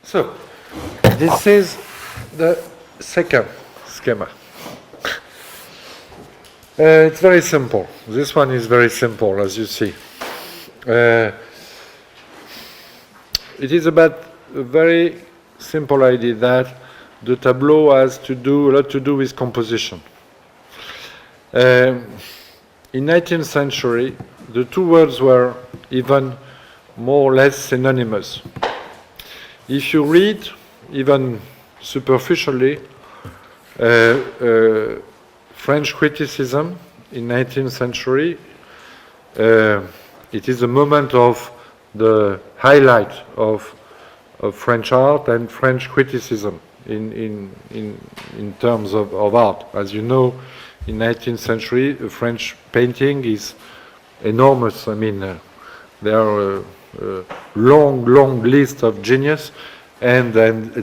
So, this is the second schema. It's very simple. This one is very simple, as you see. It is about a very simple idea that the tableau has a lot to do with composition. In 19th century, the two words were even more or less synonymous. If you read, even superficially, French criticism in 19th century, it is a moment of the highlight of French art and French criticism in terms of art. As you know, in 19th century, French painting is enormous. I mean, there are a long list of genius and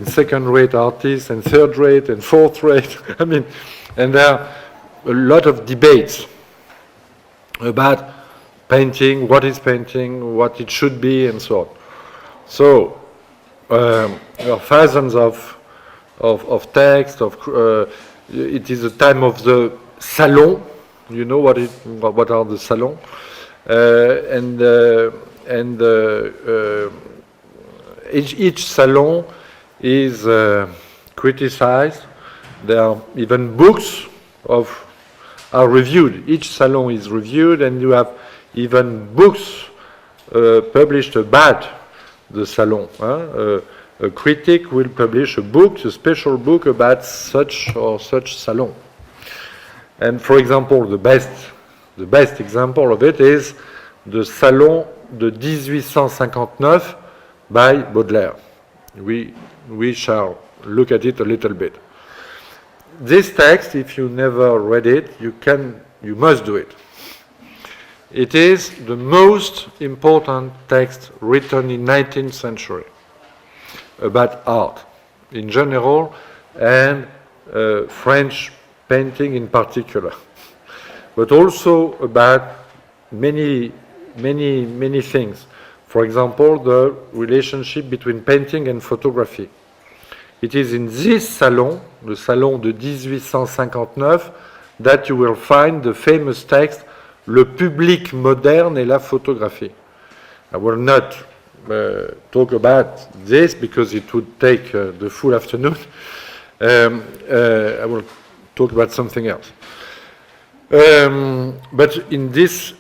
second-rate artists and third-rate and fourth-rate. I mean, and there are a lot of debates about painting, what is painting, what it should be, and so on. So there are thousands of texts. It is a time of the salon. You know what are the salons, each salon is criticized. There are even books are reviewed. Each salon is reviewed, and you have even books published about the salon. A critic will publish a special book about such or such salon. And for example, the best example of it is the Salon de 1859 by Baudelaire. We shall look at it a little bit. This text, if you never read it, you must do it. It is the most important text written in 19th century about art in general and French painting in particular, but also about many things. For example, the relationship between painting and photography. It is in this salon, the Salon de 1859, that you will find the famous text, Le public moderne et la photographie. I will not talk about this because it would take the full afternoon. I will talk about something else. But in this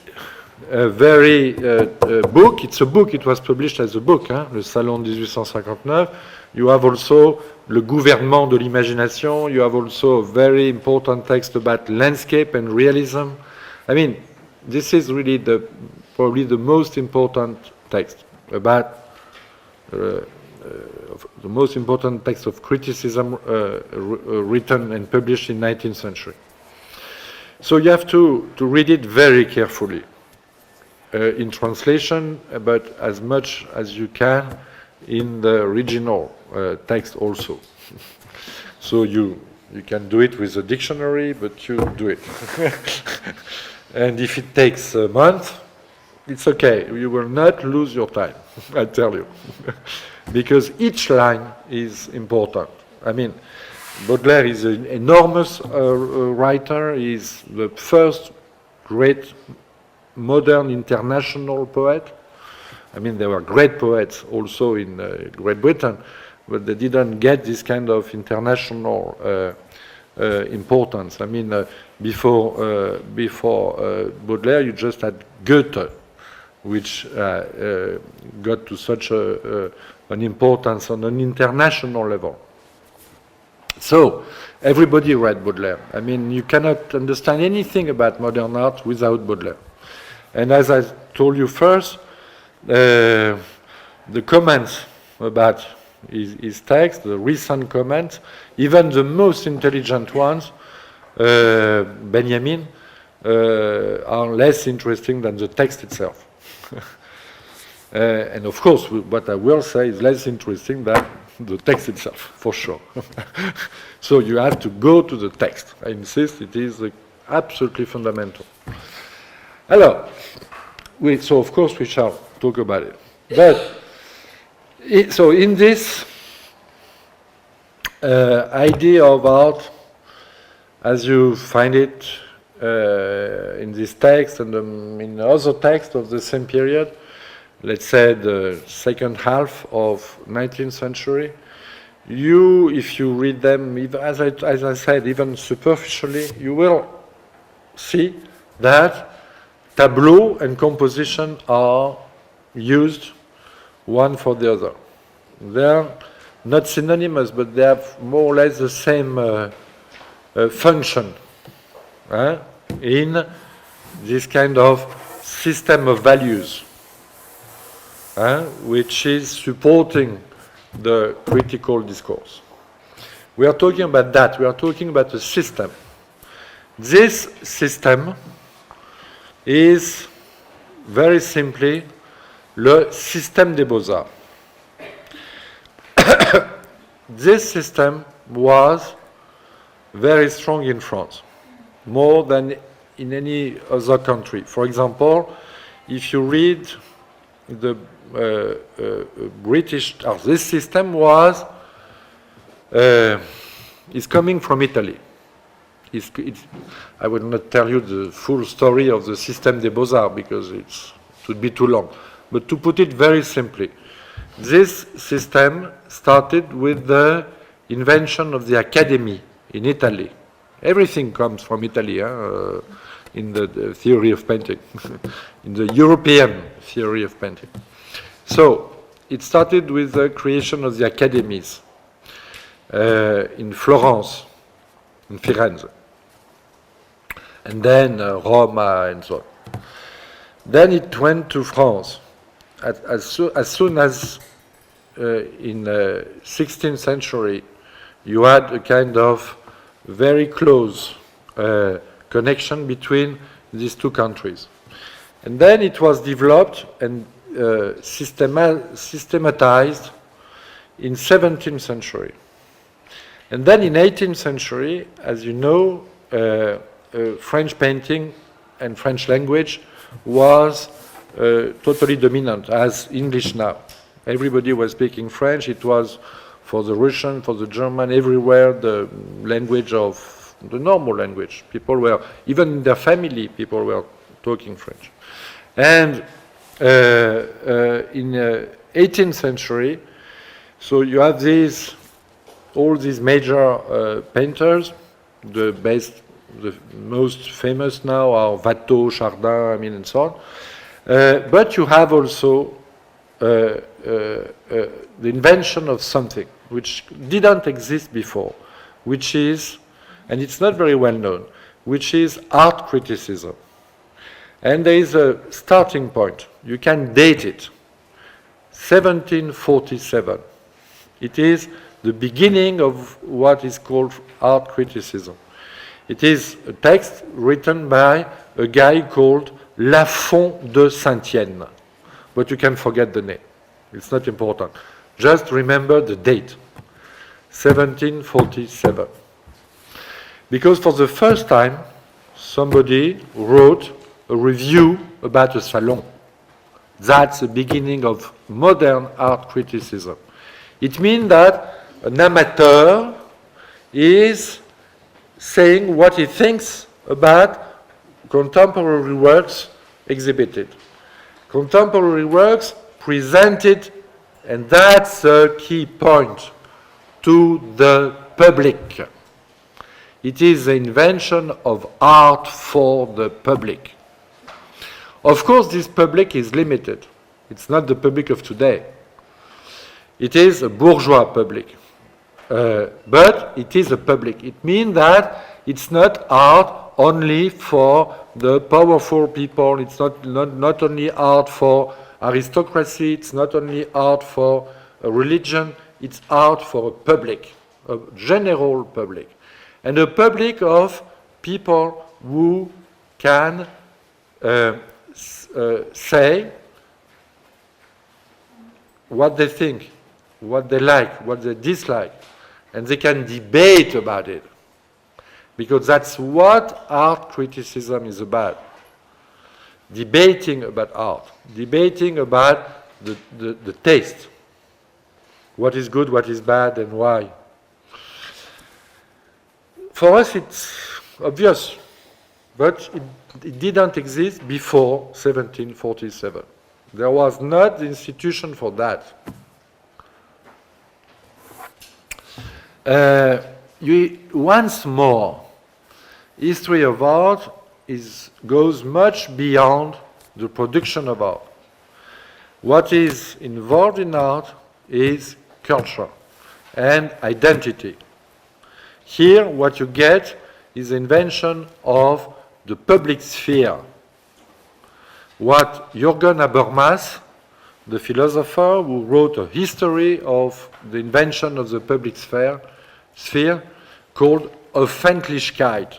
very book, it was published as a book, Le Salon de 1859. You have also Le Gouvernement de l'Imagination. You have also a very important text about landscape and realism. I mean, this is really probably the most important text about the most important text of criticism written and published in 19th century. So you have to read it very carefully in translation, but as much as you can in the original text also. So you can do it with a dictionary, but you do it. And if it takes a month, it's okay. You will not lose your time, I tell you. Because each line is important. I mean, Baudelaire is an enormous writer. He is the first great modern international poet. I mean, there were great poets also in Great Britain, but they didn't get this kind of international importance. I mean, before Baudelaire, you just had Goethe, which got to such an importance on an international level. So, everybody read Baudelaire. I mean, you cannot understand anything about modern art without Baudelaire. And as I told you first, the comments about his text, the recent comments, even the most intelligent ones, Benjamin, are less interesting than the text itself. And of course, what I will say is less interesting than the text itself, for sure. So you have to go to the text. I insist, it is absolutely fundamental. Alors, so of course we shall talk about it. But so in this idea of art, as you find it in this text and in other texts of the same period, let's say the second half of 19th century, if you read them, as I said, even superficially, you will see that tableau and composition are used one for the other. They're not synonymous, but they have more or less the same function in this kind of system of values, which is supporting the critical discourse. We are talking about that. We are talking about a system. This system is very simply le système des beaux-arts. This system was very strong in France, more than in any other country. For example, if you read the British, this system is coming from Italy. I will not tell you the full story of the Système des Beaux-Arts because it would be too long. But to put it very simply, this system started with the invention of the Academy in Italy. Everything comes from Italy in the theory of painting, in the European theory of painting. So it started with the creation of the academies in Florence, in Firenze, and then Roma and so on. Then it went to France. As soon as in the 16th century you had a kind of very close connection between these two countries. And then it was developed and systematized in 17th century. And then in 18th century, as you know, French painting and French language was totally dominant, as English now. Everybody was speaking French. It was for the Russian, for the German, everywhere the language of the normal language. People were, even in their family, people were talking French. And in 18th century, so you have all these major painters. The most famous now are Watteau, Chardin, and so on. But you have also the invention of something which didn't exist before, which is, and it's not very well known, which is art criticism. And there is a starting point. You can date it. 1747. It is the beginning of what is called art criticism. It is a text written by a guy called Lafont de Saint-Yenne. But you can forget the name. It's not important. Just remember the date. 1747. Because for the first time, somebody wrote a review about a salon. That's the beginning of modern art criticism. It means that an amateur is saying what he thinks about contemporary works exhibited. Contemporary works presented, and that's the key point, to the public. It is the invention of art for the public. Of course, this public is limited. It's not the public of today. It is a bourgeois public. But it is a public. It means that it's not art only for the powerful people. It's not only art for aristocracy. It's not only art for a religion. It's art for a public, a general public. And a public of people who can say what they think, what they like, what they dislike, and they can debate about it. Because that's what art criticism is about. Debating about art, debating about the taste. What is good, what is bad, and why. for us it's obvious, but it didn't exist before 1747. There was not the institution for that. Once more, history of art goes much beyond the production of art. What is involved in art is culture and identity. Here, what you get is the invention of the public sphere. What Jürgen Habermas, the philosopher who wrote a history of the invention of the public sphere called Öffentlichkeit.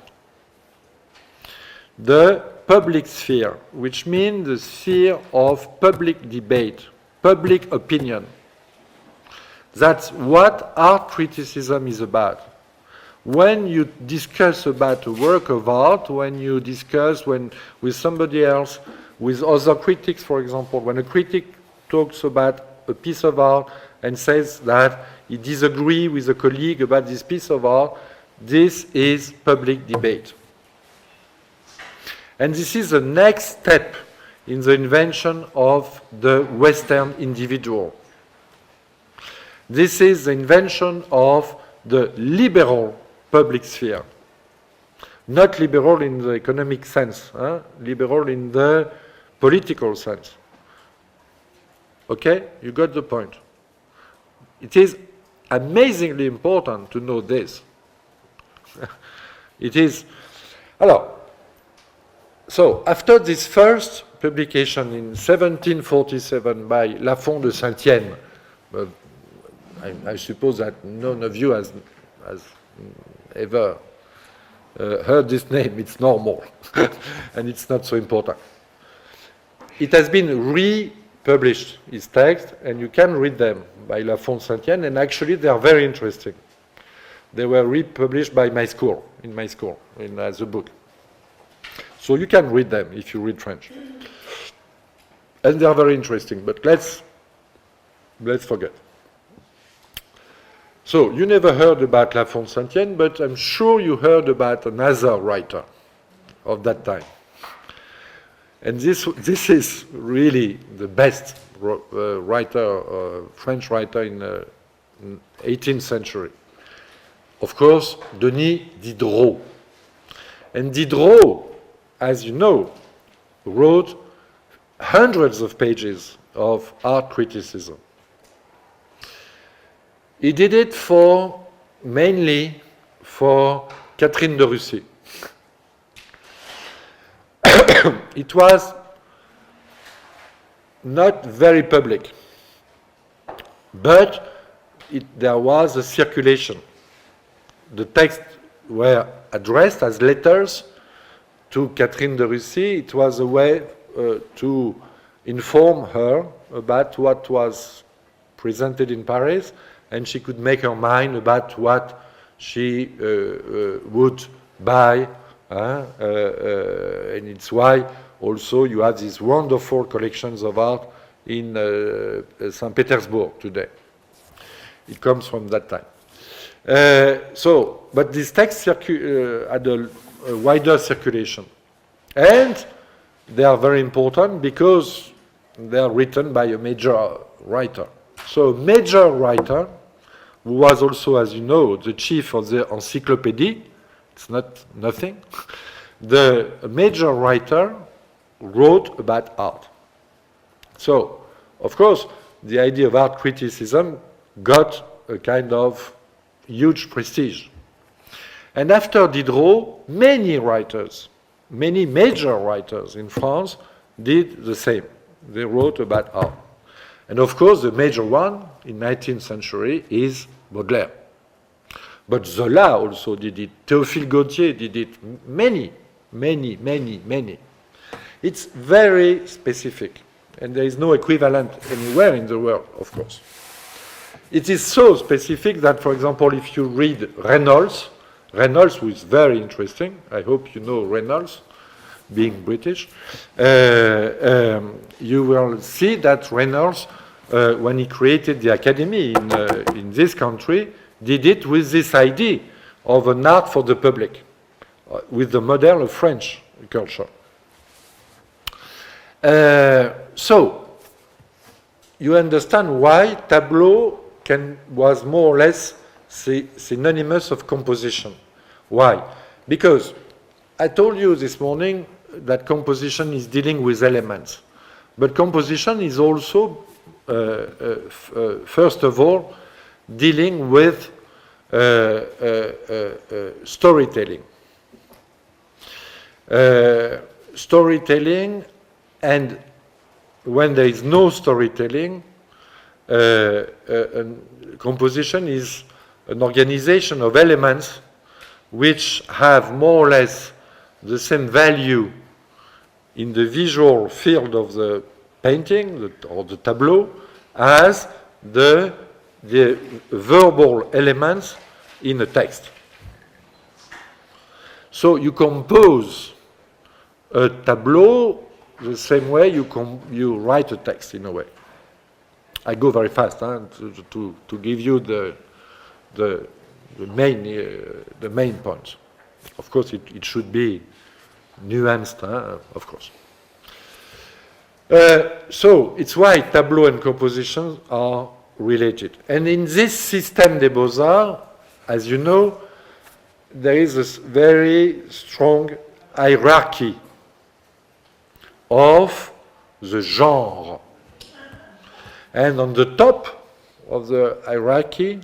The public sphere, which means the sphere of public debate, public opinion. That's what art criticism is about. When you discuss about a work of art, when you discuss with somebody else, with other critics, for example, when a critic talks about a piece of art and says that he disagrees with a colleague about this piece of art, this is public debate. And this is the next step in the invention of the Western individual. This is the invention of the liberal public sphere. Not liberal in the economic sense, liberal in the political sense. Okay? You got the point. It is amazingly important to know this. It is. Alors, so, after this first publication in 1747 by Lafond de Saint-Yenne, I suppose that none of you has ever heard this name. It's normal, and it's not so important. It has been republished, his text, and you can read them by Lafond Saint-Yenne, and actually they are very interesting. They were republished by my school, as a book. So you can read them if you read French. And they are very interesting, but let's forget. So you never heard about Lafond Saint-Yenne, but I'm sure you heard about another writer of that time. And this is really the best writer, French writer in the 18th century. Of course, Denis Diderot. And Diderot, as you know, wrote hundreds of pages of art criticism. He did it mainly for Catherine de Russie. It was not very public, but there was a circulation. The texts were addressed as letters to Catherine de Russie. It was a way to inform her about what was presented in Paris, and she could make her mind about what she would buy. And it's why also you have these wonderful collections of art in St. Petersburg today. It comes from that time. But these texts had a wider circulation. And they are very important because they are written by a major writer. So a major writer, who was also, as you know, the chief of the encyclopedia, it's not nothing, the major writer wrote about art. So, of course, the idea of art criticism got a kind of huge prestige. And after Diderot, many writers, many major writers in France did the same. They wrote about art. And of course, the major one in 19th century is Baudelaire. But Zola also did it. Théophile Gautier did it. Many. It's very specific. And there is no equivalent anywhere in the world, of course. It is so specific that, for example, if you read Reynolds, who is very interesting, I hope you know Reynolds, being British, you will see that Reynolds, when he created the academy in this country, did it with this idea of an art for the public, with the model of French culture. So, you understand why Tableau was more or less synonymous of composition. Why? Because I told you this morning that composition is dealing with elements. But composition is also, first of all, dealing with storytelling. Storytelling, and when there is no storytelling, composition is an organization of elements which have more or less the same value in the visual field of the painting or the tableau as the verbal elements in a text. So you compose a tableau the same way you write a text, in a way. I go very fast to give you the main points. Of course, it should be nuanced, of course. So it's why Tableau and composition are related. And in this système des Beaux-Arts, as you know, there is a very strong hierarchy of the genre. And on the top of the hierarchy,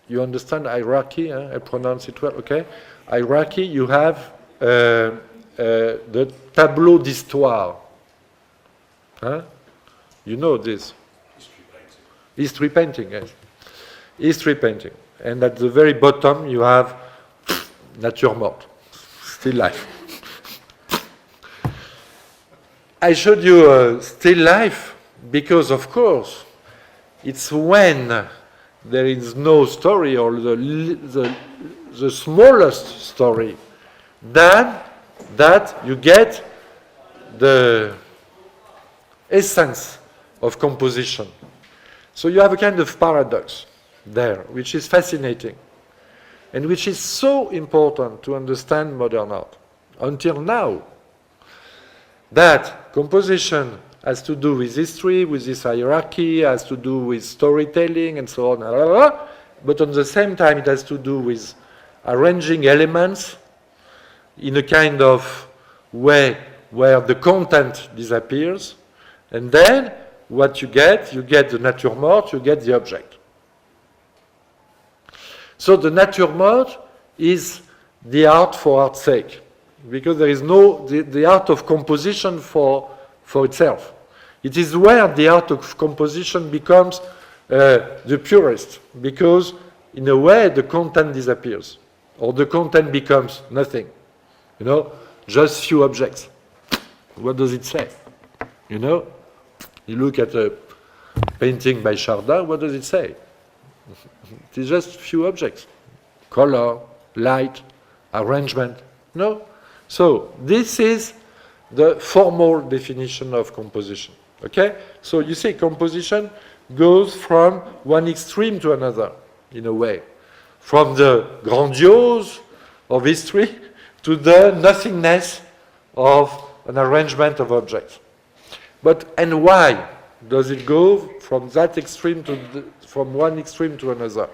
you understand hierarchy? I pronounce it well, okay? Hierarchy, you have the tableau d'histoire. You know this. History painting, yes. History painting. And at the very bottom, you have nature morte, still life. I showed you still life because, of course, it's when there is no story or the smallest story that you get the essence of composition. So you have a kind of paradox there, which is fascinating and which is so important to understand modern art. Until now, that composition has to do with history, with this hierarchy, has to do with storytelling and so on, but at the same time it has to do with arranging elements in a kind of way where the content disappears, and then what you get the nature morte, you get the object. So the nature morte is the art for art's sake, because there is no, the art of composition for itself. It is where the art of composition becomes the purest, because in a way the content disappears, or the content becomes nothing. You know, just few objects. What does it say? You know, you look at a painting by Chardin, what does it say? It is just few objects. Color, light, arrangement. No? So this is the formal definition of composition. Okay? So you see, composition goes from one extreme to another, in a way. From the grandiose of history to the nothingness of an arrangement of objects. And why does it go from that extreme from one extreme to another?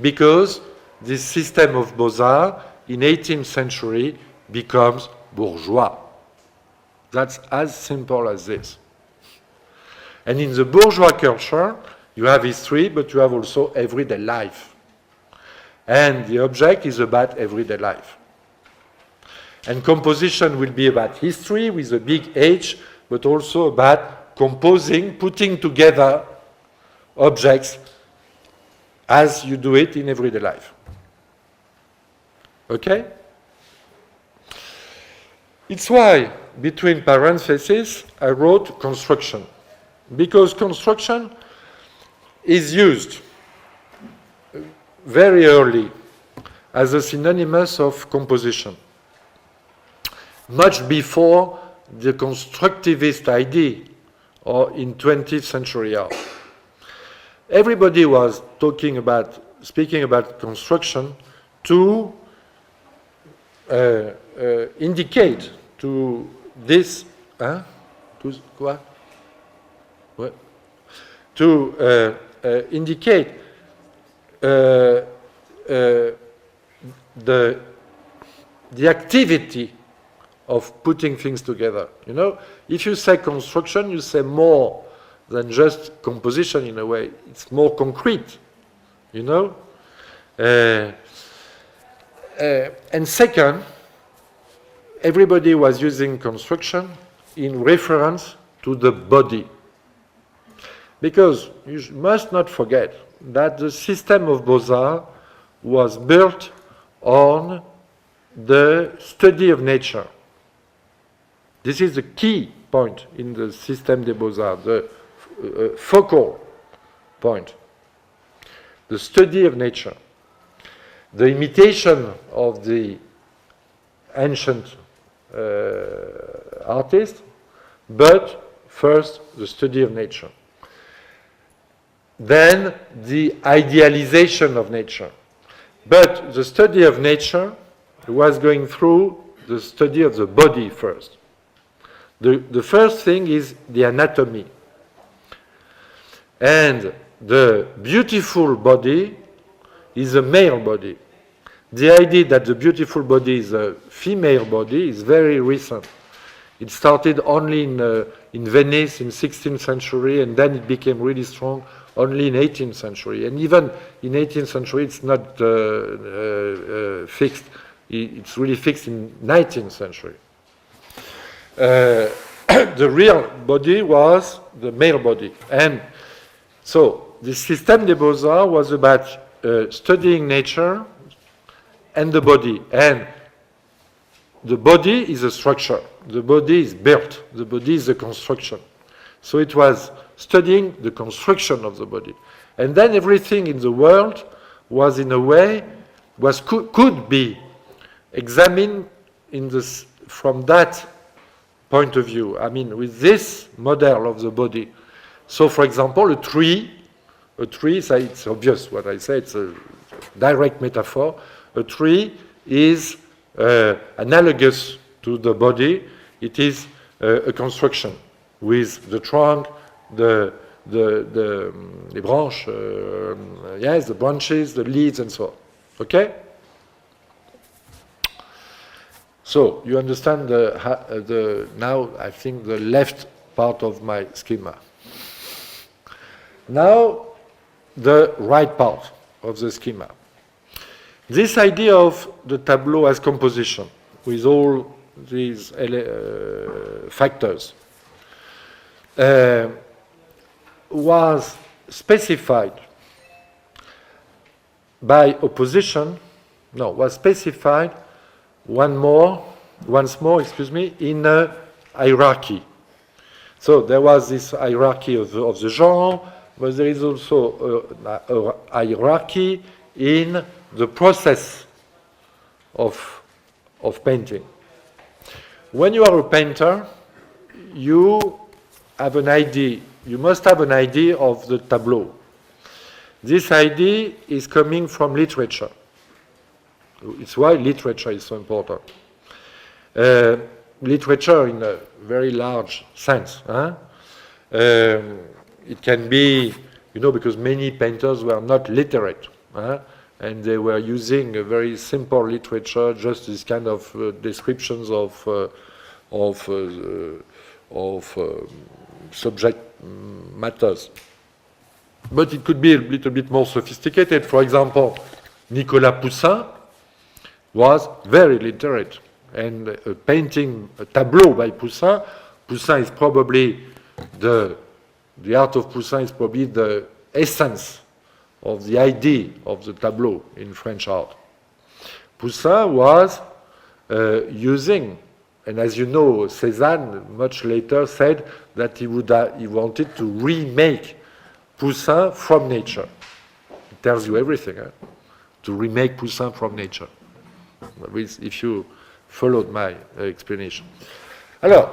Because this system of Beaux-Arts in 18th century becomes bourgeois. That's as simple as this. And in the bourgeois culture, you have history, but you have also everyday life. And the object is about everyday life. And composition will be about history with a big H, but also about composing, putting together objects as you do it in everyday life. Okay? It's why, between parentheses, I wrote construction. Because construction is used very early as a synonymous of composition, much before the constructivist idea or in 20th century art. Everybody was speaking about construction to indicate to this, to quoi? What? To indicate the activity of putting things together. You know, if you say construction, you say more than just composition in a way. It's more concrete, you know. And second, everybody was using construction in reference to the body. Because you must not forget that the system of Beaux-Arts was built on the study of nature. This is the key point in the Système des Beaux-Arts, the focal point. The study of nature. The imitation of the ancient artists, but first the study of nature. Then the idealization of nature. But the study of nature was going through the study of the body first. The first thing is the anatomy. And the beautiful body is a male body. The idea that the beautiful body is a female body is very recent. It started only in Venice in 16th century, and then it became really strong only in 18th century. And even in 18th century, it's not fixed. It's really fixed in 19th century. The real body was the male body. And so the Système des Beaux-Arts was about studying nature and the body. And the body is a structure. The body is built. The body is a construction. So it was studying the construction of the body. And then everything in the world was in a way, could be examined from that point of view. I mean, with this model of the body. So, for example, a tree, it's obvious what I say, it's a direct metaphor. A tree is analogous to the body. It is a construction with the trunk, the branch, yes, the branches, the leaves, and so on. Okay? So you understand now, I think, the left part of my schema. Now, the right part of the schema. This idea of the tableau as composition, with all these factors, was specified by opposition, was specified once more, in a hierarchy. So there was this hierarchy of the genre, but there is also a hierarchy in the process of painting. When you are a painter, you have an idea. You must have an idea of the tableau. This idea is coming from literature. It's why literature is so important. Literature in a very large sense. It can be, because many painters were not literate, and they were using a very simple literature, just this kind of descriptions of subject matters. But it could be a little bit more sophisticated. For example, Nicolas Poussin was very literate, and a tableau by Poussin is probably the art of Poussin is probably the essence of the idea of the tableau in French art. Poussin was using, and as you know, Cézanne much later said that he wanted to remake Poussin from nature. It tells you everything, to remake Poussin from nature, if you followed my explanation. Alors,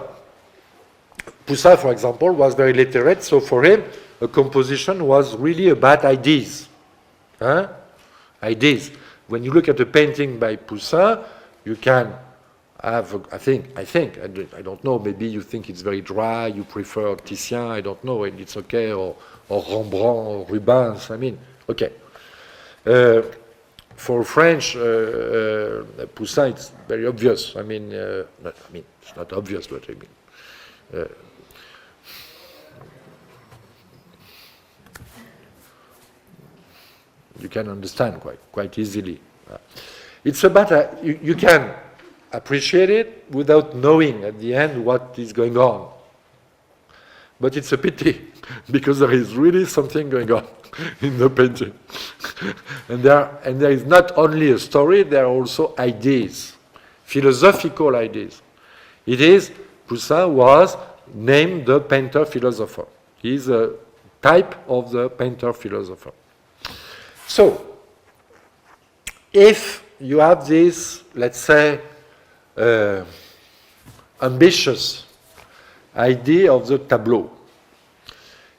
Poussin, for example, was very literate, so for him, a composition was really about ideas. Ideas. when you look at a painting by Poussin, you can have, I think, I don't know, maybe you think it's very dry, you prefer Titien, I don't know, and it's okay, or Rembrandt, or Rubens, I mean, okay. For French, Poussin, it's very obvious. I mean, it's not obvious, but I mean, you can understand quite easily. It's about you can appreciate it without knowing at the end what is going on. But it's a pity because there is really something going on in the painting, and there is not only a story; there are also ideas, philosophical ideas. It is Poussin was named the painter philosopher. He is a type of the painter philosopher. So, if you have this, let's say, ambitious idea of the tableau,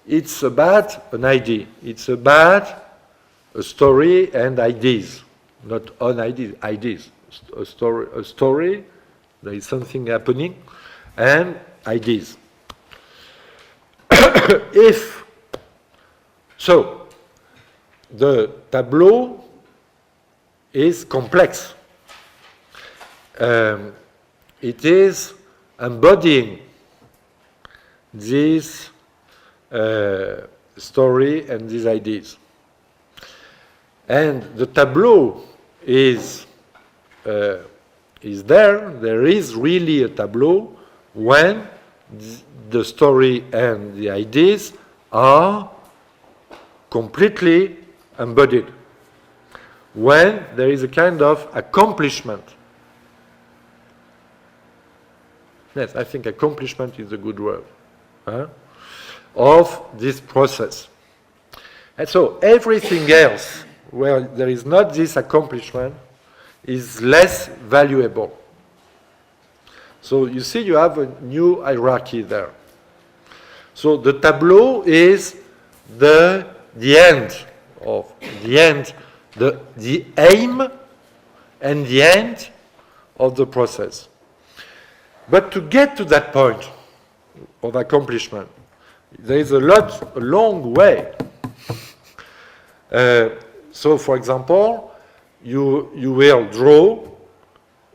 it's about an idea. It's about a story and ideas, not on ideas. Ideas. A story. There is something happening, and ideas. If so, the tableau is complex. It is embodying this story and these ideas. And the tableau is there. There is really a tableau when the story and the ideas are completely embodied. When there is a kind of accomplishment. Yes, I think accomplishment is a good word. Of this process. And so everything else where there is not this accomplishment is less valuable. So you see you have a new hierarchy there. So the tableau is the end of the aim and the end of the process. But to get to that point of accomplishment, there is a long way. So, for example, you will draw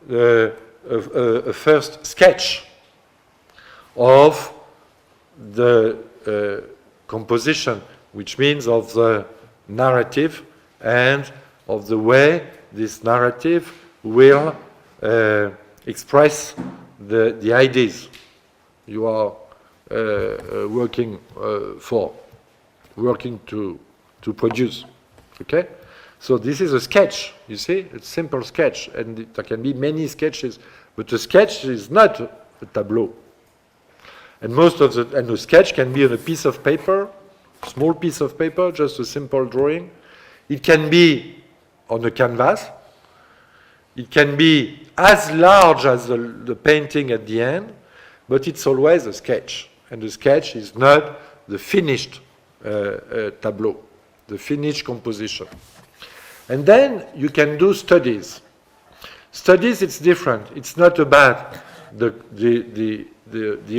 a first sketch of the composition, which means of the narrative and of the way this narrative will express the ideas you are working to produce. Okay? So this is a sketch, you see? It's a simple sketch, and there can be many sketches, but a sketch is not a tableau. And a sketch can be on a piece of paper, small piece of paper, just a simple drawing. It can be on a canvas. It can be as large as the painting at the end, but it's always a sketch. And the sketch is not the finished tableau, the finished composition. And then you can do studies. Studies, it's different. It's not about the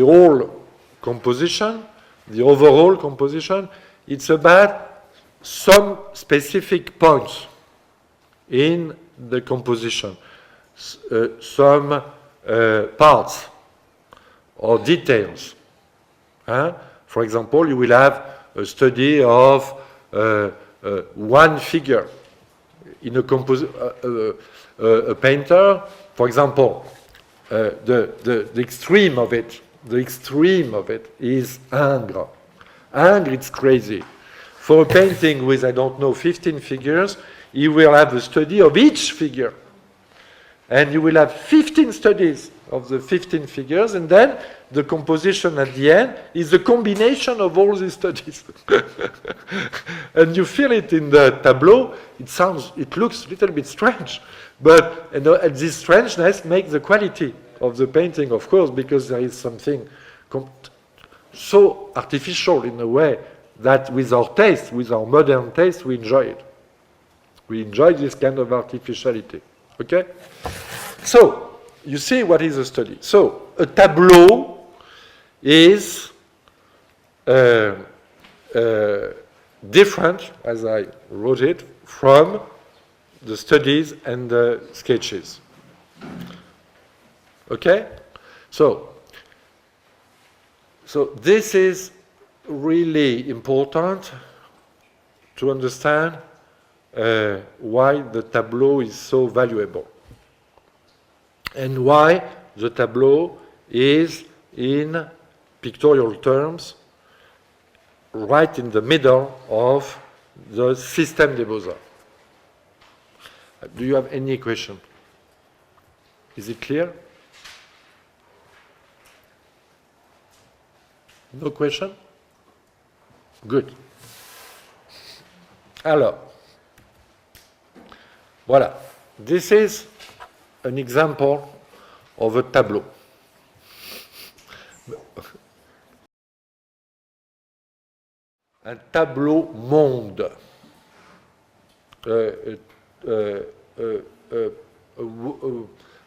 whole composition, the overall composition. It's about some specific points in the composition, some parts or details. For example, you will have a study of one figure in a painter. For example, the extreme of it is Ingres. Ingres, it's crazy. For a painting with, I don't know, 15 figures, you will have a study of each figure. And you will have 15 studies of the 15 figures, and then the composition at the end is a combination of all these studies. And you feel it in the tableau. It looks a little bit strange, but this strangeness makes the quality of the painting, of course, because there is something so artificial in a way that with our taste, with our modern taste, we enjoy it. We enjoy this kind of artificiality. Okay? So, you see what is a study. So, a tableau is different, as I wrote it, from the studies and the sketches. Okay? So this is really important to understand why the tableau is so valuable and why the tableau is, in pictorial terms, right in the middle of the Système des Beaux-Arts. Do you have any question? Is it clear? No question? Good. Alors, voilà. This is an example of a tableau. Un tableau monde.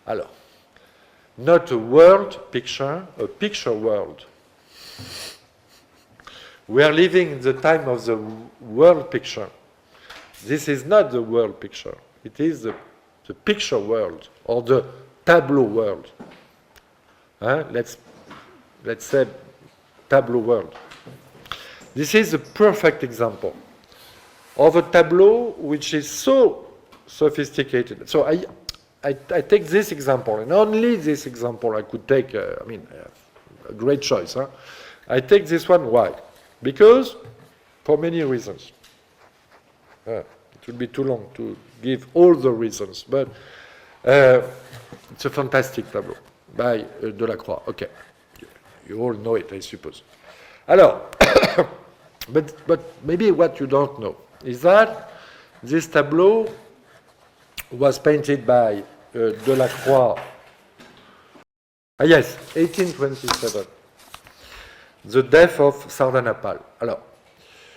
Alors, not a world picture, a picture world. We are living in the time of the world picture. This is not the world picture. It is the picture world, or the tableau world. Let's say tableau world. This is a perfect example of a tableau which is so sophisticated. So I take this example, and only this example I could take, a great choice. I take this one, why? Because, for many reasons. It would be too long to give all the reasons, but it's a fantastic tableau by Delacroix. Okay, you all know it, I suppose. Alors, but maybe what you don't know is that this tableau was painted by Delacroix. Yes, 1827. The death of Sardanapale. Alors,